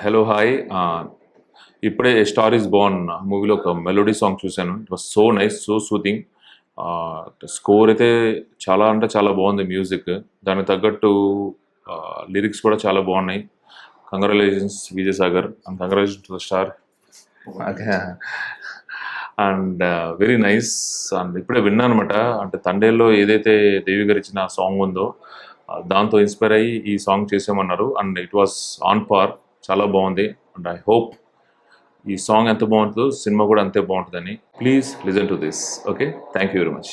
Hello hi. ఇప్పుడే star is Born మూవీలో ఒక మెలోడీ సాంగ్ చూశాను. It was so nice, so soothing. Score అయితే చాలా అంటే చాలా బాగుంది. మ్యూజిక్ దానికి తగ్గట్టు లిరిక్స్ కూడా చాలా బాగున్నాయి. Congratulations Vijayasagar and congratulations to the star. And very nice. And ఇప్పుడే విన్నాను అనమాట. అంటే తండేల్లో ఏదైతే దేవి గారు ఇచ్చిన సాంగ్ ఉందో దాంతో ఇన్స్పైర్ అయ్యి ఈ సాంగ్ చేసామన్నారు. And it was on par, చాలా బాగుంది. అండ్ ఐ హోప్ ఈ సాంగ్ ఎంత బాగుంటుందో సినిమా కూడా అంతే బాగుంటుందని. Please listen to this. Okay, thank you very much.